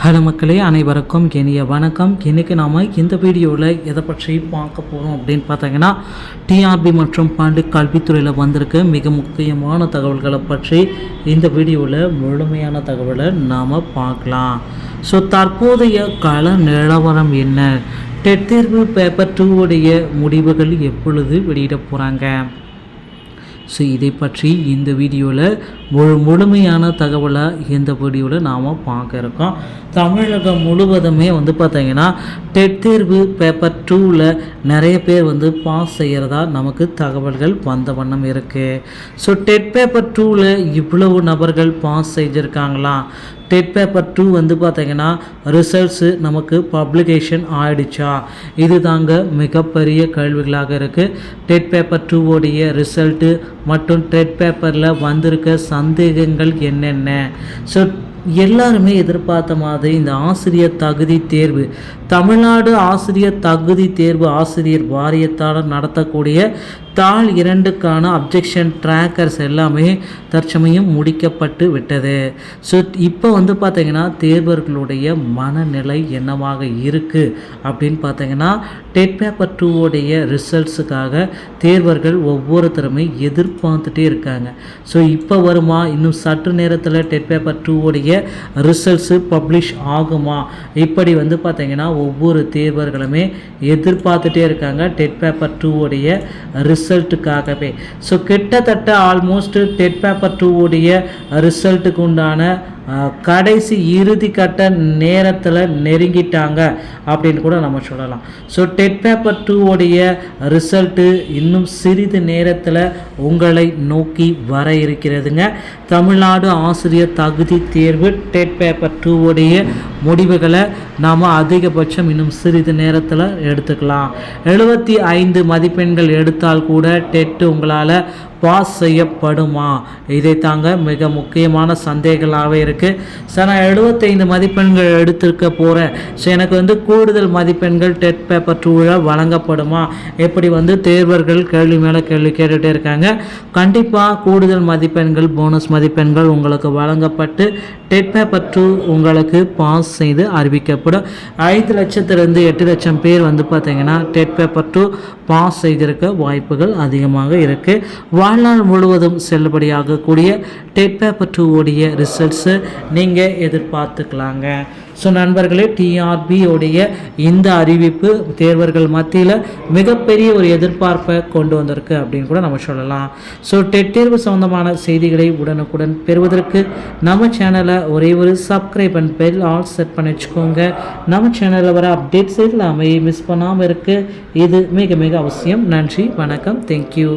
Hello மக்களே, அனைவருக்கும் இனிய வணக்கம். இன்றைக்கி நாம் இந்த வீடியோவில் எதை பற்றி பார்க்க போகிறோம் அப்படின்னு பார்த்தீங்கன்னா, டிஆர்பி மற்றும் பள்ளி கல்வித்துறையில் வந்திருக்க மிக முக்கியமான தகவல்களை பற்றி இந்த வீடியோவில் முழுமையான தகவலை நாம் பார்க்கலாம். ஸோ தற்போதைய கள நிலவரம் என்ன, டெட் தேர்வு பேப்பர் 2 உடைய முடிவுகள் எப்பொழுது வெளியிட போகிறாங்க, ஸோ இதை பற்றி இந்த வீடியோவில் முழுமையான தகவலை இந்த வீடியோவில் நாம் பார்க்க இருக்கோம். தமிழகம் முழுவதுமே பார்த்திங்கன்னா டெட் தேர்வு பேப்பர் 2ல் நிறைய பேர் பாஸ் செய்கிறதா நமக்கு தகவல்கள் வந்த வண்ணம் இருக்குது. ஸோ டெட் பேப்பர் 2ல் இவ்வளவு நபர்கள் பாஸ் செஞ்சுருக்காங்களா, டெட் பேப்பர் 2 பார்த்திங்கன்னா ரிசல்ட்ஸு நமக்கு பப்ளிகேஷன் ஆகிடுச்சா, இது தாங்க மிகப்பெரிய கேள்விகளாக இருக்குது. டெட் பேப்பர் 2 உடைய ரிசல்ட்டு மற்றும் டெட் பேப்பரில் வந்திருக்க சந்தேகங்கள் என்னென்ன, ஸோ எல்லாருமே எதிர்பார்த்த மாதிரி இந்த ஆசிரியர் தகுதி தேர்வு, தமிழ்நாடு ஆசிரியர் தகுதி தேர்வு ஆசிரியர் வாரியத்தால் நடத்தக்கூடிய தாள் 2க்கான அப்ஜெக்ஷன் ட்ராக்கர்ஸ் எல்லாமே தற்சமயம் முடிக்கப்பட்டு விட்டது. ஸோ இப்போ பார்த்திங்கன்னா தேர்வர்களுடைய மனநிலை என்னவாக இருக்குது அப்படின்னு பார்த்தீங்கன்னா, டெட் பேப்பர் 2 உடைய ரிசல்ட்ஸுக்காக தேர்வர்கள் ஒவ்வொருத்தருமே எதிர்பார்த்துட்டே இருக்காங்க. ஸோ இப்போ வருமா, இன்னும் சற்று நேரத்தில் டெட் பேப்பர் 2 உடைய ரிசல்ட்ஸு பப்ளிஷ் ஆகுமா, இப்படி பார்த்திங்கன்னா ஒவ்வொரு தேர்வர்களுமே எதிர்பார்த்துட்டே இருக்காங்க டெட் பேப்பர் 2 உடைய ரிசல்ட்டுக்காகவே. ஸோ கிட்டத்தட்ட ஆல்மோஸ்ட் டெட் பேப்பர் 2 உடைய ரிசல்ட்டுக்கு உண்டான கடைசி இறுதி கட்ட நேரத்தில் நெருங்கிட்டாங்க அப்படின்னு கூட நம்ம சொல்லலாம். ஸோ டெட் பேப்பர் 2 உடைய ரிசல்ட்டு இன்னும் சிறிது நேரத்தில் உங்களை நோக்கி வர இருக்கிறதுங்க. தமிழ்நாடு ஆசிரியர் தகுதி தேர்வு டெட் பேப்பர் 2 உடைய முடிவுகளை நாம் அதிகபட்சம் இன்னும் சிறிது நேரத்தில் எடுத்துக்கலாம். 75 மதிப்பெண்கள் எடுத்தால் கூட டெட்டு உங்களால் பாஸ் செய்யப்படுமா, இதை தாங்க மிக முக்கியமான சந்தேகங்களாகவே இருக்குது. சார், நான் 75 மதிப்பெண்கள் எடுத்திருக்க போகிறேன், ஸோ எனக்கு கூடுதல் மதிப்பெண்கள் டெட் பேப்பர் 2ல் வழங்கப்படுமா, எப்படி தேர்வர்கள் கேள்வி மேலே கேள்வி கேட்டுகிட்டே இருக்காங்க. கண்டிப்பாக கூடுதல் மதிப்பெண்கள், போனஸ் மதிப்பெண்கள் உங்களுக்கு வழங்கப்பட்டு டெட் பேப்பர் 2 உங்களுக்கு பாஸ் செய்து அறிவிக்கப்படும். 5 லட்சத்திலிருந்து 8 லட்சம் பேர் பார்த்திங்கன்னா டெட் பேப்பர் 2 பாஸ் செய்திருக்க வாய்ப்புகள் அதிகமாக இருக்குது. வாழ்நாள் முழுவதும் செல்லுபடியாகக்கூடிய டெட் பேப்பர் 2 உடைய ரிசல்ட்ஸு நீங்கள் எதிர்பார்த்துக்கலாங்க. ஸோ நண்பர்களே, டிஆர்பி உடைய இந்த அறிவிப்பு தேர்வர்கள் மத்தியில் மிகப்பெரிய ஒரு எதிர்பார்ப்பை கொண்டு வந்திருக்கு அப்படின்னு கூட நம்ம சொல்லலாம். ஸோ டெட் தேர்வு சம்பந்தமான செய்திகளை உடனுக்குடன் பெறுவதற்கு நம்ம சேனலை ஒரே ஒரு subscribe and bell all set பண்ணி வச்சுக்கோங்க. நம்ம சேனலில் வர அப்டேட்ஸ் எல்லாமே மிஸ் பண்ணாமல் இருக்குது, இது மிக மிக அவசியம். நன்றி, வணக்கம், தேங்க்யூ.